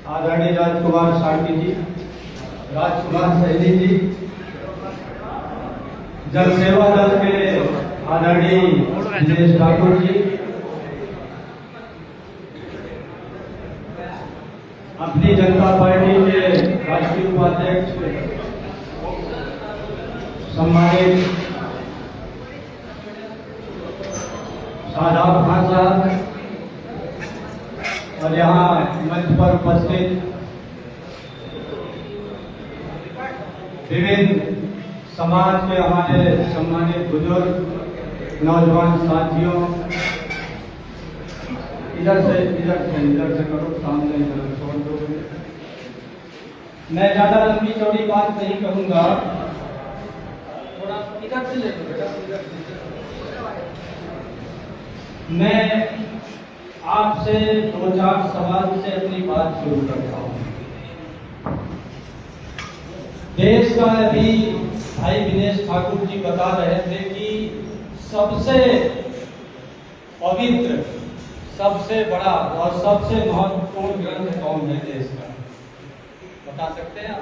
आदरणीय राजकुमार सारथी जी, राजकुमार सैनी जी, जन सेवा दल के आदरणीय दिनेश ठाकुर जी, अपनी जनता पार्टी के राष्ट्रीय उपाध्यक्ष सम्मानित शादाब खान साहब और यहाँ मंच पर उपस्थित विभिन्न समाज के हमारे सम्मानित बुजुर्ग नौजवान साथियों, इधर से करो, सामने छोड़ दो। मैं ज्यादा लंबी चौड़ी बात नहीं कहूंगा, थोड़ा इधर से ले लो बेटा। मैं आपसे 2-4 सवाल से अपनी बात शुरू करता हूं। देश का अभी भाई दिनेश ठाकुर जी बता रहे थे कि सबसे पवित्र, सबसे बड़ा और सबसे महत्वपूर्ण ग्रंथ कौन है देश का, बता सकते हैं आप?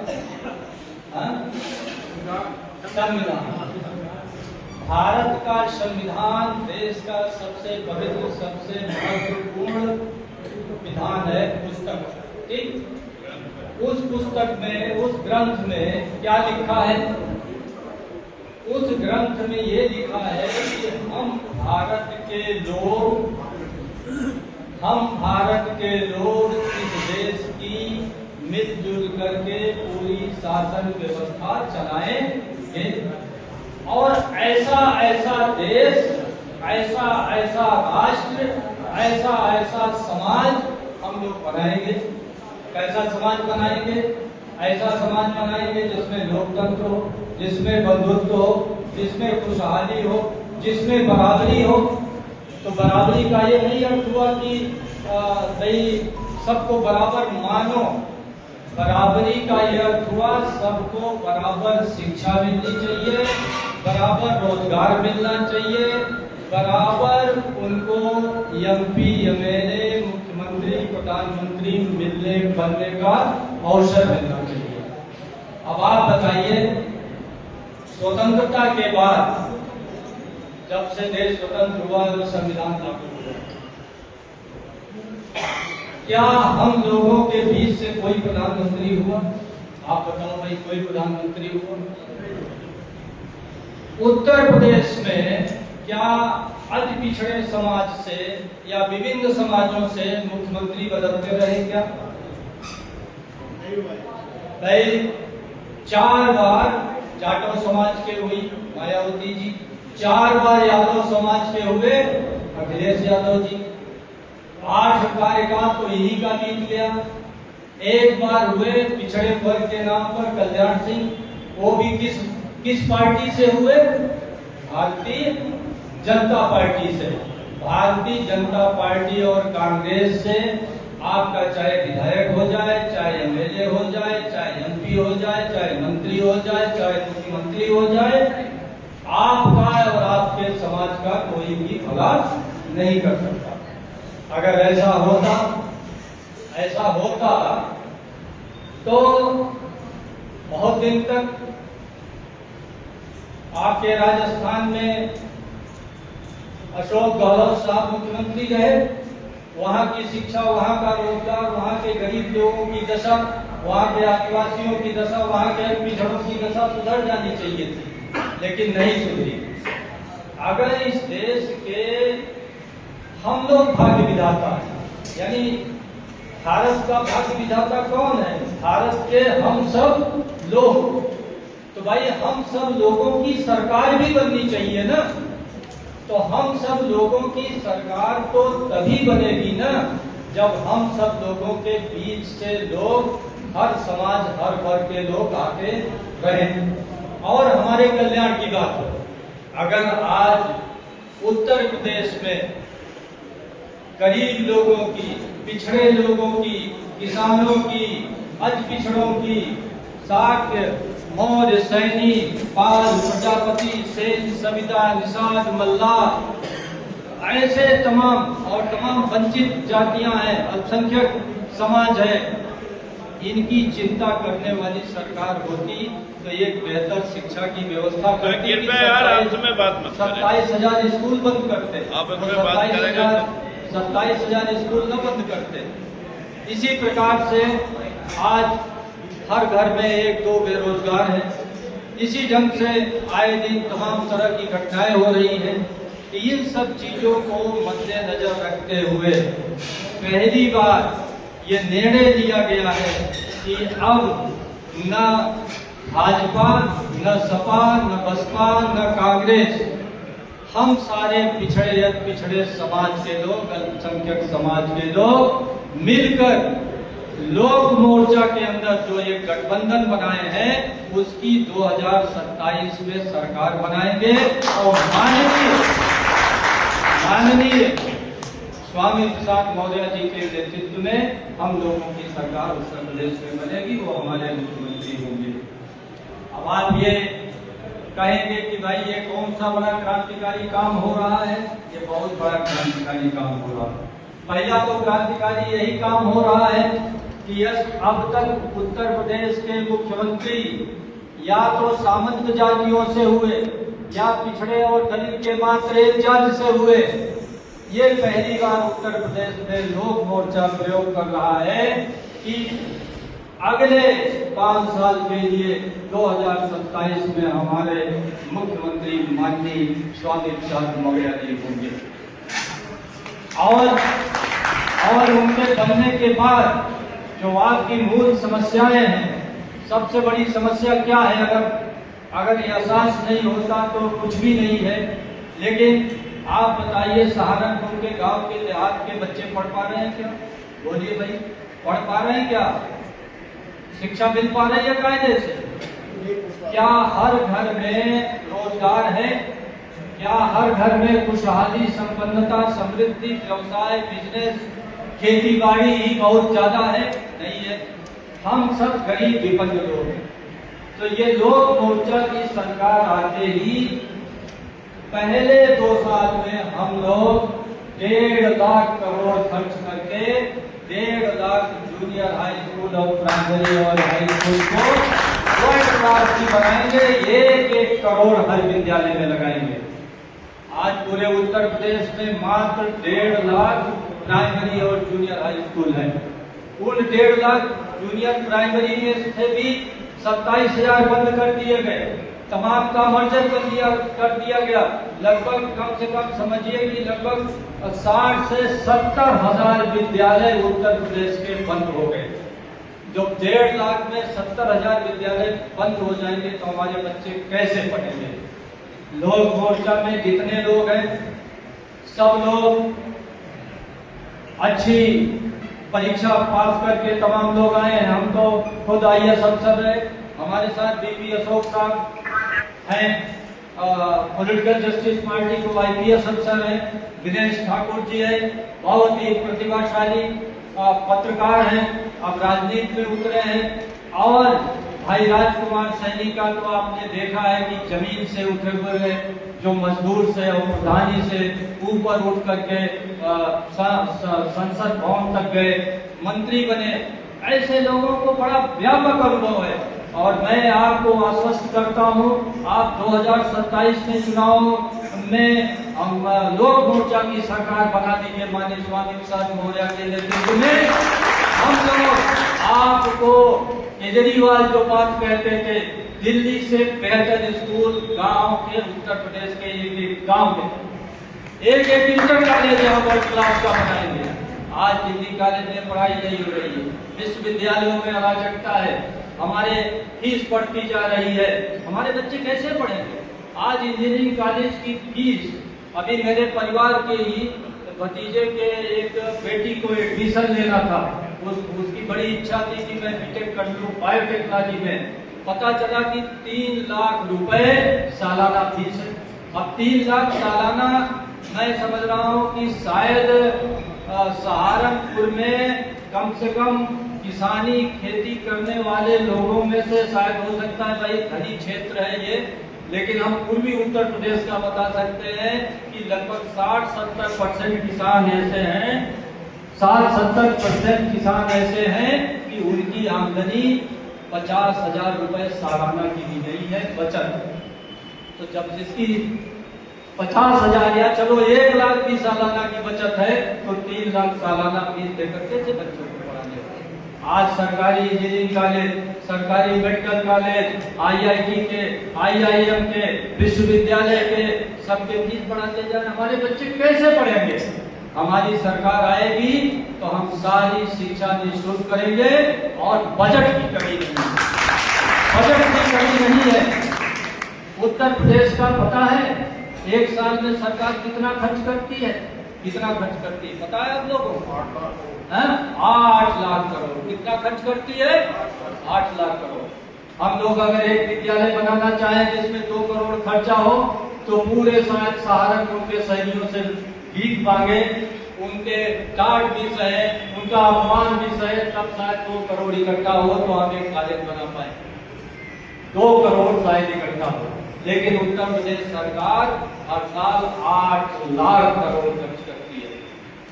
संविधान। भारत का संविधान देश का सबसे पवित्र, सबसे महत्वपूर्ण विधान है, पुस्तक। ठीक, उस पुस्तक में, उस ग्रंथ में क्या लिखा है? उस ग्रंथ में ये लिखा है कि हम भारत के लोग इस देश की मिलजुल करके पूरी शासन व्यवस्था चलाएंगे और ऐसा देश, ऐसा राष्ट्र, ऐसा समाज हम लोग बनाएंगे। कैसा समाज बनाएंगे? ऐसा समाज बनाएंगे जिसमें लोकतंत्र हो, जिसमें बंधुत्व हो, जिसमें खुशहाली हो, जिसमें बराबरी हो। तो बराबरी का ये नहीं अर्थ हुआ कि भाई सबको बराबर मानो। बराबरी का ये अर्थ हुआ सबको बराबर शिक्षा मिलनी चाहिए, बराबर रोजगार मिलना चाहिए, बराबर उनको MP, MLA, मुख्यमंत्री, प्रधानमंत्री बनने का अवसर मिलना चाहिए। अब आप बताइए, स्वतंत्रता के बाद जब से देश स्वतंत्र हुआ और संविधान लागू हुआ, क्या हम लोगों के बीच से कोई प्रधानमंत्री हुआ? आप बताओ भाई, कोई प्रधानमंत्री हुआ? उत्तर प्रदेश में क्या अति पिछड़े समाज से या विभिन्न समाजों से मुख्यमंत्री बदलते रहे क्या? भाई 4 बार जाटव समाज के हुई मायावती जी, 4 बार यादव समाज के हुए अखिलेश यादव जी, 8 कार्यकाल तो यही का बीत गया। 1 बार हुए पिछड़े वर्ग के नाम पर कल्याण सिंह, वो भी किस पार्टी से हुए? भारतीय जनता पार्टी से। भारतीय जनता पार्टी और कांग्रेस से आपका चाहे विधायक हो जाए, चाहे MLA हो जाए, चाहे MP हो जाए, चाहे मंत्री हो जाए, चाहे मुख्यमंत्री हो जाए, आपका और आपके समाज का कोई भी भला नहीं कर सकता। अगर ऐसा होता तो बहुत दिन तक आपके राजस्थान में अशोक गहलोत साहब मुख्यमंत्री रहे। वहां की शिक्षा, वहां का रोजगार, वहां के गरीब लोगों की दशा, वहां के आदिवासियों की दशा, वहां के पिछड़ों की दशा सुधर जानी चाहिए थी, लेकिन नहीं सुधरी। अगर इस देश के हम लोग भाग्य विधाता हैं, यानी भारत का भाग्य विधाता कौन है? भारत के हम सब लोग। तो भाई हम सब लोगों की सरकार भी बननी चाहिए ना। तो हम सब लोगों की सरकार तो तभी बनेगी ना जब हम सब लोगों के बीच से लोग, हर समाज, हर वर्ग के लोग आके रहें और हमारे कल्याण की बात हो। अगर आज उत्तर प्रदेश में गरीब लोगों की, पिछड़े लोगों की, किसानों की, अति पिछड़ों की, शाक्य, मौर्य, सैनी, पाल, प्रजापति, सेन, सविता, निषाद, मल्लाह, ऐसे तमाम वंचित जातियां हैं, अल्पसंख्यक समाज है, इनकी चिंता करने वाली सरकार होती तो एक बेहतर शिक्षा की व्यवस्था करती। 27,000 स्कूल बंद करते, 27,000 स्कूल न बंद करते। इसी प्रकार से आज हर घर में 1-2 बेरोजगार हैं। इसी ढंग से आए दिन तमाम तरह की घटनाएं हो रही हैं। इन सब चीजों को मद्देनजर रखते हुए पहली बार ये निर्णय लिया गया है कि अब न भाजपा, न सपा, न बसपा, न कांग्रेस, हम सारे पिछड़े समाज के लोग, अल्पसंख्यक समाज के लोग मिलकर लोक मोर्चा के अंदर जो एक गठबंधन बनाए हैं उसकी 2027 में सरकार बनाएंगे और माननीय स्वामी प्रसाद मौर्य जी के नेतृत्व में हम लोगों की सरकार उत्तर प्रदेश में बनेगी, वो हमारे मुख्यमंत्री होंगे। अब आप ये कहेंगे कि भाई ये कौन सा बड़ा क्रांतिकारी काम हो रहा है? ये बहुत बड़ा क्रांतिकारी काम हो रहा है। पहला तो क्रांतिकारी यही काम हो रहा है कि अब तक उत्तर प्रदेश के मुख्यमंत्री या तो सामंत जातियों से हुए या पिछड़े और दलित के मात्र एक जाति से हुए। ये पहली बार उत्तर प्रदेश में लोक मोर्चा प्रयोग कर रहा है कि अगले 5 साल के लिए 2027 में हमारे मुख्यमंत्री माननीय स्वामी प्रसाद मौर्य जी होंगे और उनके बनने के बाद जो आपकी मूल समस्याएं हैं, सबसे बड़ी समस्या क्या है? अगर ये एहसास नहीं होता तो कुछ भी नहीं है। लेकिन आप बताइए, सहारनपुर के गांव के देहात के बच्चे पढ़ पा रहे हैं क्या? बोलिए भाई, पढ़ पा रहे हैं क्या? शिक्षा मिल पा रही है कायदे से? क्या हर घर में रोजगार है? क्या हर घर में खुशहाली, संपन्नता, समृद्धि, व्यवसाय, बिजनेस, खेती बाड़ी ही बहुत ज्यादा है? नहीं है। हम सब गरीब विपन्न लोग हैं। तो ये लोक मोर्चा की सरकार आते ही पहले 2 साल में हम लोग 1.5 लाख करोड़ खर्च करके 1.5 लाख जूनियर हाई स्कूल और प्राइमरी और हाई स्कूल को बनाएंगे। 1 करोड़ हर विद्यालय में लगाएंगे। आज पूरे उत्तर प्रदेश में मात्र 1.5 लाख प्राइमरी और जूनियर हाई स्कूल है। उन 1.5 लाख जूनियर प्राइमरी में से भी 27,000 बंद कर दिए गए। तमाम का मर्जर कर दिया गया। लगभग कम से कम समझिए कि लगभग 60 से 70,000 विद्यालय उत्तर प्रदेश के बंद हो गए। जब 1.5 लाख में 70,000 विद्यालय बंद हो जाएंगे तो हमारे बच्चे कैसे पढ़ेंगे? लोक मोर्चा में जितने लोग हैं सब लोग अच्छी परीक्षा पास करके तमाम लोग आए हैं। हम तो खुद IAS अफसर है, हमारे साथ BP अशोक साहब हैं, पॉलिटिकल जस्टिस पार्टी को IPS अफसर है, दिनेश ठाकुर जी है, बहुत ही प्रतिभाशाली पत्रकार हैं, अब राजनीति में उतरे हैं। और भाई राजकुमार सैनी का तो आपने देखा है कि जमीन से उठे हुए जो मजदूर से और प्रधानी से ऊपर उठ करके संसद भवन तक गए, मंत्री बने। ऐसे लोगों को बड़ा व्यापक अनुभव है और मैं आपको आश्वस्त करता हूं, आप 2027 के चुनाव में लोक मोर्चा की सरकार बना दीजिए माननीय स्वामी प्रसाद मौर्य के नेतृत्व में। हम लोग आपको केजरीवाल जो बात कहते थे, दिल्ली से बेहतर स्कूल गांव के उत्तर प्रदेश के एक गांव में एक इंटर कॉलेज वर्ल्ड क्लास का बनाएंगे। आज दिल्ली कॉलेज में पढ़ाई नहीं हो रही है, विश्वविद्यालयों में अराजकता है, हमारे फीस बढ़ती जा रही है, हमारे बच्चे कैसे पढ़ेंगे? आज इंजीनियरिंग कॉलेज की फीस, अभी मेरे परिवार के ही भतीजे के एक बेटी को एडमिशन लेना था, उसकी बड़ी इच्छा थी कि मैं बीटेक कर लूं बायोटेक्नोलॉजी में। पता चला कि 3 लाख रुपए सालाना फीस है। अब 3 लाख सालाना, मैं समझ रहा हूँ कि शायद सहारनपुर में कम से कम किसानी खेती करने वाले लोगों में से शायद हो सकता है, भाई धनी क्षेत्र है ये, लेकिन हम पूर्वी उत्तर प्रदेश का बता सकते हैं कि लगभग 60-70% किसान ऐसे हैं, 60-70% किसान ऐसे हैं कि उनकी आमदनी 50,000 रुपए सालाना की दी गई है बचत। तो जब जिसकी 50,000 या चलो 1 लाख की सालाना की बचत है तो 3 लाख सालाना फीस देकर कैसे बच्चों को पढ़ाने? आज सरकारी इंजीनियरिंग कॉलेज, सरकारी मेडिकल कॉलेज, IIT के, IIM के, विश्वविद्यालय के सबके फीस बढ़ाते जाए, हमारे बच्चे कैसे पढ़ेंगे? हमारी सरकार आएगी तो हम सारी शिक्षा निःशुल्क करेंगे और बजट की कमी नहीं, बजट की कमी नहीं है। उत्तर प्रदेश का पता है 1 साल में सरकार कितना खर्च करती है? कितना खर्च करती है पता है आप लोगों को? 8 लाख करोड़। कितना खर्च करती है? 8 लाख करोड़। हम लोग अगर एक विद्यालय बनाना चाहें जिसमें 2 करोड़ खर्चा हो तो पूरे सहारनपुर के शहरियों से भीख मांगे, उनके टाट भी सहे, उनका अपमान भी सहे, तब शायद 2 करोड़ इकट्ठा हो तो हम एक कॉलेज बना पाए। 2 करोड़ शायद इकट्ठा हो, लेकिन उत्तर प्रदेश सरकार हर साल 8 लाख करोड़ खर्च करती है।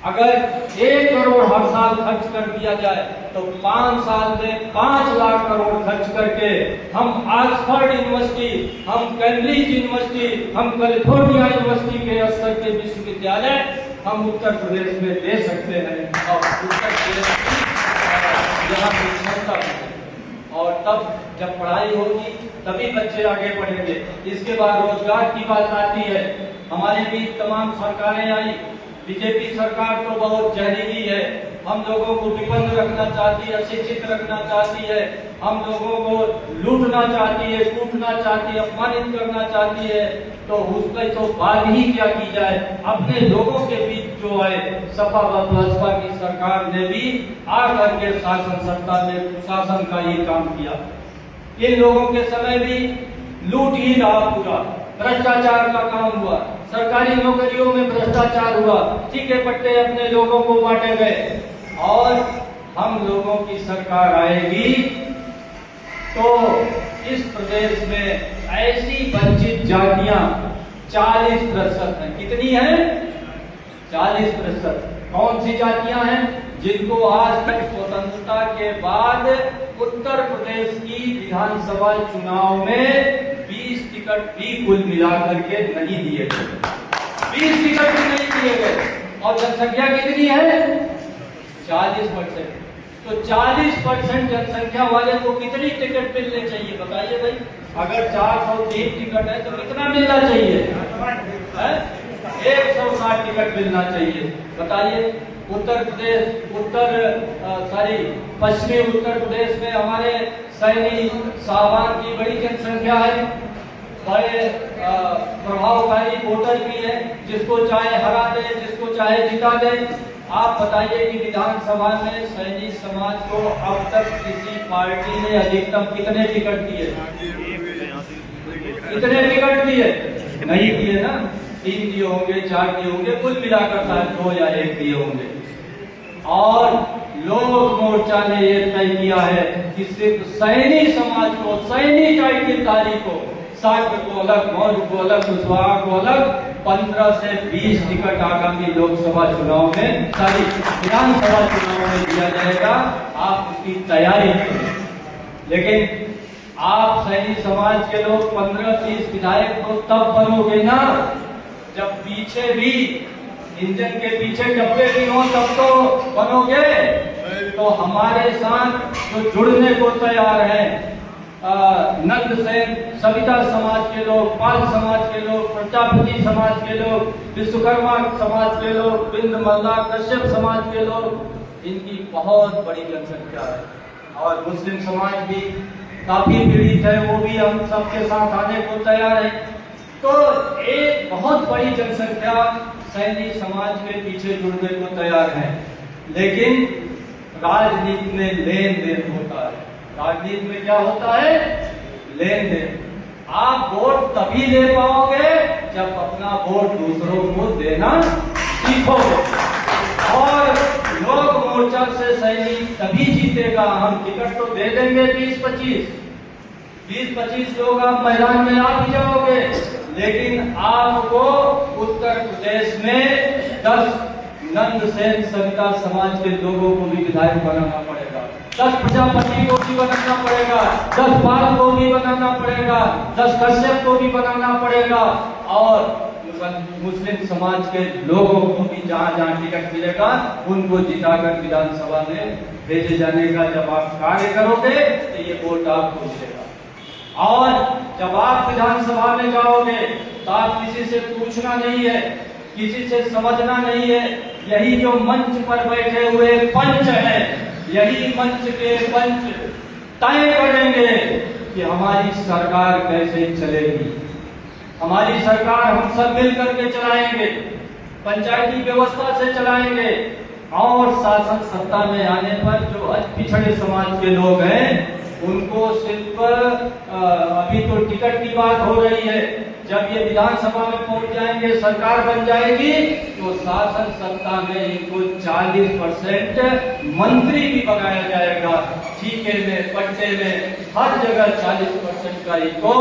अगर 1 करोड़ हर साल खर्च कर दिया जाए तो 5 साल में 5 लाख करोड़ खर्च करके हम ऑक्सफोर्ड यूनिवर्सिटी, हम कैम्ब्रिज यूनिवर्सिटी, हम कैलिफोर्निया यूनिवर्सिटी के स्तर के विश्वविद्यालय हम उत्तर प्रदेश में दे सकते हैं और उत्तर प्रदेश यहाँ की क्षमता है। और तब जब पढ़ाई होगी तभी बच्चे आगे बढ़ेंगे। इसके बाद रोजगार की बात आती है। हमारे बीच तमाम सरकारें आई, बीजेपी सरकार तो बहुत जहरीली है, हम लोगों को विपन्न रखना चाहती है, अशिक्षित रखना चाहती है, हम लोगों को लूटना चाहती है, कूटना चाहती है, अपमानित करना चाहती है। तो उसकी तो बात ही क्या की जाए। अपने लोगों के बीच जो है सपा व बसपा की सरकार ने भी आकर के शासन सत्ता में शासन का ये काम किया। इन लोगों के समय भी लूट ही रहा, पूरा भ्रष्टाचार का काम हुआ, सरकारी नौकरियों में भ्रष्टाचार हुआ, ठीके पट्टे अपने लोगों को बांटे गए। और हम लोगों की सरकार आएगी तो इस प्रदेश में ऐसी वंचित जातियां 40% हैं। कितनी हैं? 40%। कौन सी जातियां हैं? जिनको आज तक स्वतंत्रता के बाद उत्तर प्रदेश की विधानसभा चुनाव में 20 टिकट भी कुल मिलाकर के नहीं दिए गए। 20 टिकट भी नहीं दिए गए। और जनसंख्या कितनी है? 40%। तो 40% जनसंख्या वाले को कितनी टिकट मिलने चाहिए बताइए भाई? अगर 403 टिकट है तो कितना मिलना चाहिए? 160 टिकट मिलना चाहिए। बताइए उत्तर प्रदेश, पश्चिमी उत्तर प्रदेश में हमारे सैनी साहबान की बड़ी जनसंख्या है, बड़े प्रभावशाली वोटर भी है, जिसको चाहे हरा दे, जिसको चाहे जिता दे। आप बताइए कि विधानसभा में सैनी समाज को अब तक किसी पार्टी ने अधिकतम कितने टिकट दिए? कितने टिकट दिए? नहीं दिए ना। 3 दिए होंगे, 4 दिए होंगे, कुल मिलाकर शायद 2 या 1 दिए होंगे। और लोक मोर्चा ने यह तय किया है कि सिर्फ सैनी समाज को, सैनी टाइटलधारी को, साक्य को अलग, मौर्य को अलग, कुशवाहा को अलग 15 से 20 टिकट आगामी लोकसभा चुनाव में, सॉरी विधानसभा चुनाव में दिया जाएगा। आप उसकी तैयारी करें। लेकिन आप सैनी समाज के लोग 15-30 विधायक तो तब बनोगे ना जब पीछे भी इंजन के पीछे डब्बे भी हो, तब तो बनोगे। तो हमारे साथ जो जुड़ने को तैयार हैं नंद सेन, सविता समाज के लोग, पाल समाज के लोग, प्रजापति समाज के लोग, विश्वकर्मा समाज के लोग, बिंद मल्ला कश्यप समाज के लोग, इनकी बहुत बड़ी जनसंख्या है। और मुस्लिम समाज भी काफी पीड़ित है, वो भी हम सबके साथ आने को तैयार है। तो एक बहुत बड़ी जनसंख्या सैनी समाज के पीछे जुड़ने को तैयार है। लेकिन राजनीति में लेन देन होता है। राजनीति में क्या होता है? लेन देन। आप वोट तभी ले पाओगे जब अपना वोट दूसरों को देना सीखोगे। और लोक मोर्चा से सैनिक तभी जीतेगा। हम टिकट तो दे देंगे 20-25 लोग आप मैदान में आ भी जाओगे, लेकिन आपको उत्तर प्रदेश में 10 नंद सेन सविता समाज के लोगों को भी विधायक बनाना पड़ेगा, 10 प्रजापति को भी बनाना पड़ेगा, 10 बाल को भी बनाना पड़ेगा, 10 कश्यप को भी बनाना पड़ेगा, और मुस्लिम समाज के लोगों को भी जहां जहां टिकट मिलेगा उनको जिताकर विधानसभा में भेजे जाने का जब आप कार्य करोगे तो ये वोट आपको मिलेगा। और जब आप विधानसभा में जाओगे तो आप किसी से पूछना नहीं है, किसी से समझना नहीं है। यही जो मंच पर बैठे हुए पंच हैं, यही मंच के पंच तय करेंगे कि हमारी सरकार कैसे चलेगी। हमारी सरकार हम सब मिलकर के चलाएंगे, पंचायती व्यवस्था से चलाएंगे, और शासन सत्ता में आने पर जो अति पिछड़े समाज के लोग हैं उनको सिर्फ अभी तो टिकट की बात हो रही है, जब ये विधानसभा में पहुंच जाएंगे, सरकार बन जाएगी, तो शासन सत्ता में इनको 40% मंत्री भी बनाया जाएगा। ठीके में, पट्टे में, हर जगह 40% का इनको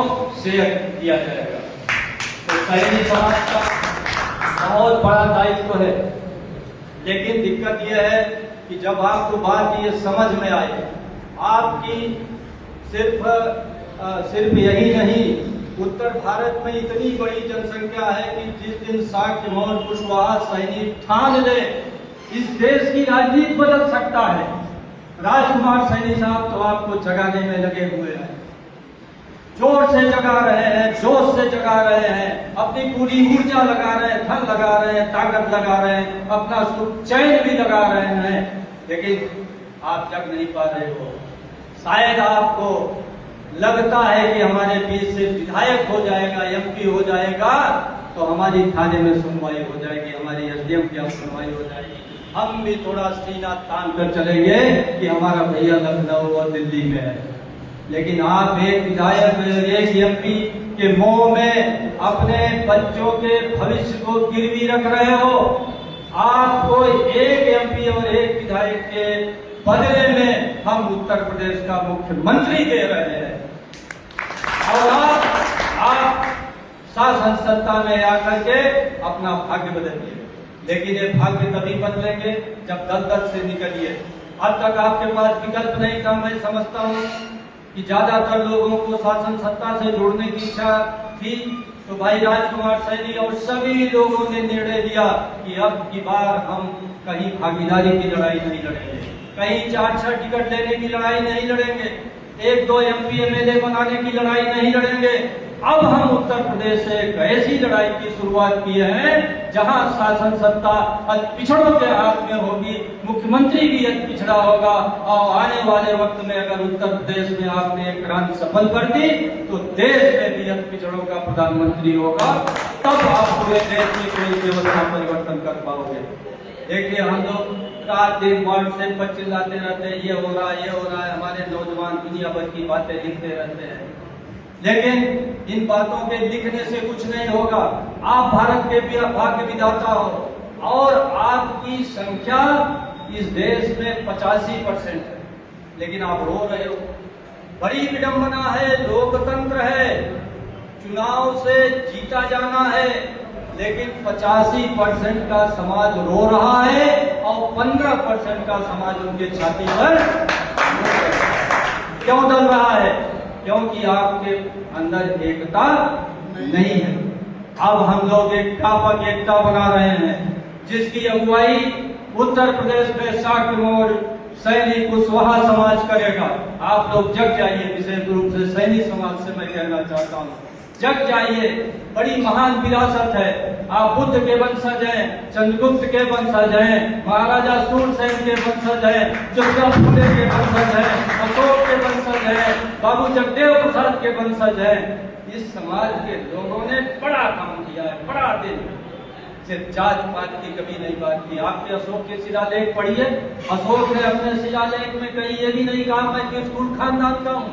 शेयर दिया जाएगा। तो सैनी समाज का बहुत बड़ा दायित्व है। लेकिन दिक्कत यह है कि जब आपको बात ये समझ में आए, आपकी सिर्फ यही नहीं, उत्तर भारत में इतनी बड़ी जनसंख्या है कि जिस दिन शाक्य मौर्य कुशवाहा सैनी ठान ले इस देश की राजनीति बदल सकता है। राजकुमार सैनी साहब तो आपको जगाने में लगे हुए हैं, जोर से जगा रहे हैं, जोश से जगा रहे हैं, अपनी पूरी ऊर्जा लगा रहे हैं, धन लगा रहे हैं, ताकत लगा रहे हैं, अपना सुख चैन भी लगा रहे हैं, लेकिन आप जग नहीं पा रहे हो। शायद आपको लगता है कि हमारे बीच से विधायक हो जाएगा, एमपी हो जाएगा, तो हमारी थाने में सुनवाई हो जाएगी, हमारी एसडीएम की सुनवाई हो जाएगी, हम भी थोड़ा सीना तान कर चलेंगे कि हमारा भैया लखनऊ और दिल्ली में है। लेकिन आप एक विधायक, एक एमपी के मोह में अपने बच्चों के भविष्य को गिरवी रख रहे हो। आपको एक एमपी और एक विधायक के बदले में हम उत्तर प्रदेश का मुख्यमंत्री दे रहे हैं, और आप शासन सत्ता में आकर के अपना भाग्य बदलिए। लेकिन ये भाग्य तभी बदलेंगे जब दलदल से निकलिए। अब तक आपके पास विकल्प नहीं था। मैं समझता हूँ कि ज्यादातर लोगों को शासन सत्ता से जोड़ने की इच्छा थी, तो भाई राजकुमार सैनी और सभी लोगों ने निर्णय लिया कि अब की बार हम कहीं भागीदारी की लड़ाई नहीं लड़ेंगे, कहीं 4-6 टिकट लेने की लड़ाई नहीं लड़ेंगे, 1-2 एमपी एमएलए बनाने की लड़ाई नहीं लड़ेंगे। अब हम उत्तर प्रदेश से एक ऐसी लड़ाई की शुरुआत किए हैं जहां शासन सत्ता अति पिछड़ों के हाथ में होगी, मुख्यमंत्री भी अति पिछड़ा होगा, और आने वाले वक्त में अगर उत्तर प्रदेश में आपने एक क्रांति सफल कर दी तो देश में भी अति पिछड़ों का प्रधानमंत्री होगा। तब आप पूरे देश में कोई व्यवस्था परिवर्तन कर पाओगे। देखिए, हम लोग रात दिन व्हाट्सएप पर चिल्लाते रहते हैं, ये हो रहा है, ये हो रहा है, हमारे नौजवान दुनिया भर की बातें लिखते रहते हैं, लेकिन इन बातों के लिखने से कुछ नहीं होगा। आप भारत के भाग्य विधाता हो और आपकी संख्या इस देश में 85% है, लेकिन आप रो रहे हो। बड़ी विडंबना है, लोकतंत्र है, चुनाव से जीता जाना है, लेकिन 85% का समाज रो रहा है और 15% का समाज उनके छाती पर क्यों डल रहा है? क्योंकि आपके अंदर एकता नहीं है। अब हम लोग एक व्यापक एकता बना रहे हैं, जिसकी अगुवाई उत्तर प्रदेश में शाक्य मौर्य सैनी कुशवाहा समाज करेगा। आप लोग जग जाइए, विशेष रूप से सैनी समाज से मैं कहना चाहता हूँ, जग जाइए। बड़ी महान विरासत है। आप बुद्ध के वंशज हैं, चंद्रगुप्त के वंशज हैं, महाराजा सूरसेन के वंशज हैं, जोधा फुले के वंशज हैं, अशोक के वंशज हैं, बाबू जगदेव प्रसाद के वंशज हैं। इस समाज के लोगों ने बड़ा काम किया है, बड़ा दिन सिर्फ जात पात की कभी नहीं बात की। आपके अशोक के शिलालेख पढ़िए, अशोक ने अपने शिलालेख में कहीं ये भी नहीं कहा मैं किस कुल खानदान का हूँ।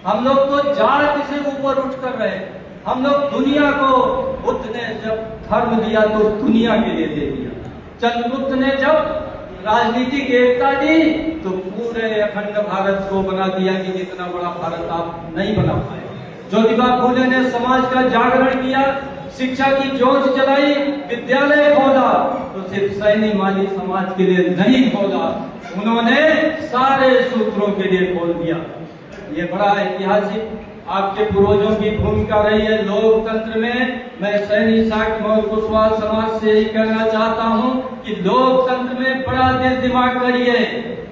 हम लोग तो जात से ऊपर उठ कर रहे। हम लोग दुनिया को, बुद्ध ने जब धर्म दिया तो दुनिया के लिए दे दिया। चंद्रगुप्त ने जब राजनीतिक एकता दी तो पूरे अखंड भारत को बना दिया कि इतना बड़ा भारत आप नहीं बना पाए। ज्योतिबा फुले ने समाज का जागरण किया, शिक्षा की जोत जलाई, विद्यालय खोला, तो सिर्फ सैनी माली समाज के लिए नहीं खोला। उन्होंने सारे सारे सूत्रों के लिए खोल दिया। ये बड़ा ऐतिहासिक आपके पूर्वजों की भूमिका रही है लोकतंत्र में। मैं सैनी साक्य और कुशवाहा समाज से यही कहना चाहता हूं कि लोकतंत्र में बड़ा दिल दिमाग करिए।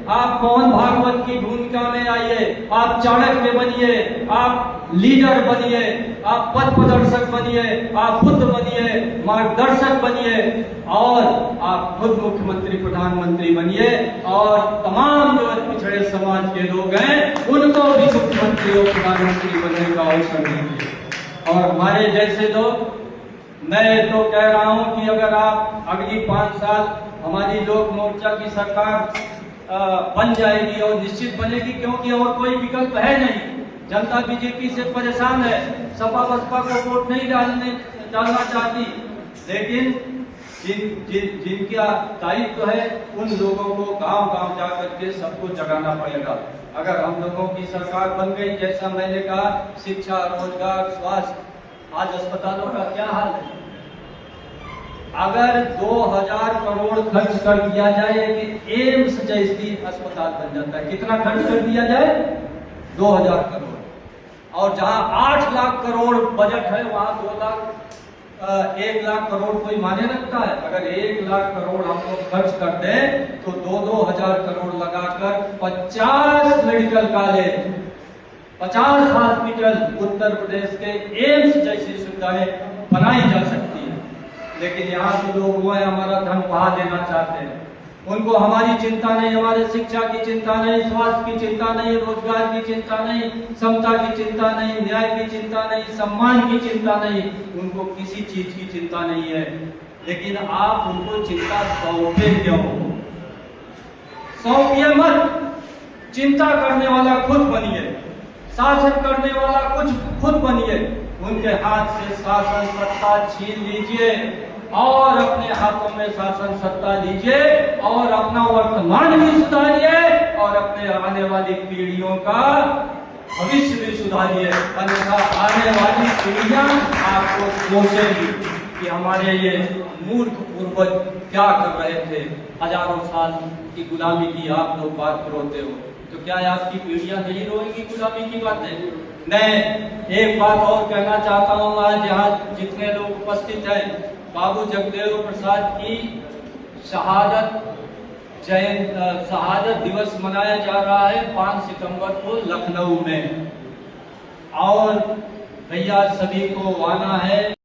आप मोहन भागवत की भूमिका में आइए, आप चाणक्य बनिए, आप लीडर बनिए, आप पथ प्रदर्शक बनिए, आप बुद्ध बनिए, मार्गदर्शक बनिए और आप खुद मुख्यमंत्री प्रधानमंत्री बनिए और तमाम जो पिछड़े समाज के लोग हैं उनको भी मुख्यमंत्री और प्रधानमंत्री बनने का अवसर दीजिए। और हमारे जैसे लोग, मैं तो कह रहा हूं कि अगर आप अगली 5 साल हमारी लोक मोर्चा की सरकार बन जाएगी और निश्चित बनेगी, क्योंकि और कोई विकल्प है नहीं। जनता बीजेपी से परेशान है, सपा बसपा को वोट नहीं डालना चाहती, लेकिन जिनका दायित्व है उन लोगों को गांव-गांव जाकर के सबको जगाना पड़ेगा। अगर हम लोगों की सरकार बन गई, जैसा मैंने कहा, शिक्षा, रोजगार, स्वास्थ्य, आज अस्पतालों का क्या हाल है। अगर 2000 करोड़ खर्च कर दिया जाए कि एम्स जैसी अस्पताल बन जाता है, कितना खर्च कर दिया जाए? 2000 करोड़। और जहां 8 लाख करोड़ बजट है वहां 1 लाख करोड़ कोई माने रखता है? अगर 1 लाख करोड़ हम लोग खर्च कर दें तो 2-2 हजार करोड़ लगाकर 50 medical college, 50 hospital Uttar Pradesh के एम्स जैसी सुविधाएं बनाई जा सकती है। लेकिन यहाँ के लोग वो है, हमारा धन बहा देना चाहते हैं। उनको हमारी चिंता नहीं, हमारे शिक्षा की चिंता नहीं, स्वास्थ्य की चिंता नहीं, रोजगार की चिंता नहीं, समता की चिंता नहीं, न्याय की चिंता नहीं, सम्मान की चिंता नहीं, उनको किसी चीज की चिंता नहीं है। लेकिन आप उनको चिंता सौंपे क्यों? सौंपिए मत। चिंता करने वाला खुद बनिए, शासन करने वाला कुछ खुद बनिए। उनके हाथ से शासन सत्ता छीन लीजिए और अपने हाथों में शासन सत्ता लीजिए और अपना वर्तमान भी सुधारिए और अपने आने वाली पीढ़ियों का भविष्य भी सुधारिए। अन्यथा आने वाली पीढ़ियां आपको कोसेंगी कि हमारे ये मूर्ख पूर्वज क्या कर रहे थे, हजारों साल की गुलामी की आप लोग बात करोते हो, तो क्या आपकी पीढ़ियां नहीं रोएंगी गुलामी की बातें? मैं एक बात और कहना चाहता हूँ, आज यहाँ जितने लोग उपस्थित हैं, बाबू जगदेव प्रसाद की शहादत दिवस मनाया जा रहा है 5 सितंबर को लखनऊ में, और भैया सभी को आना है।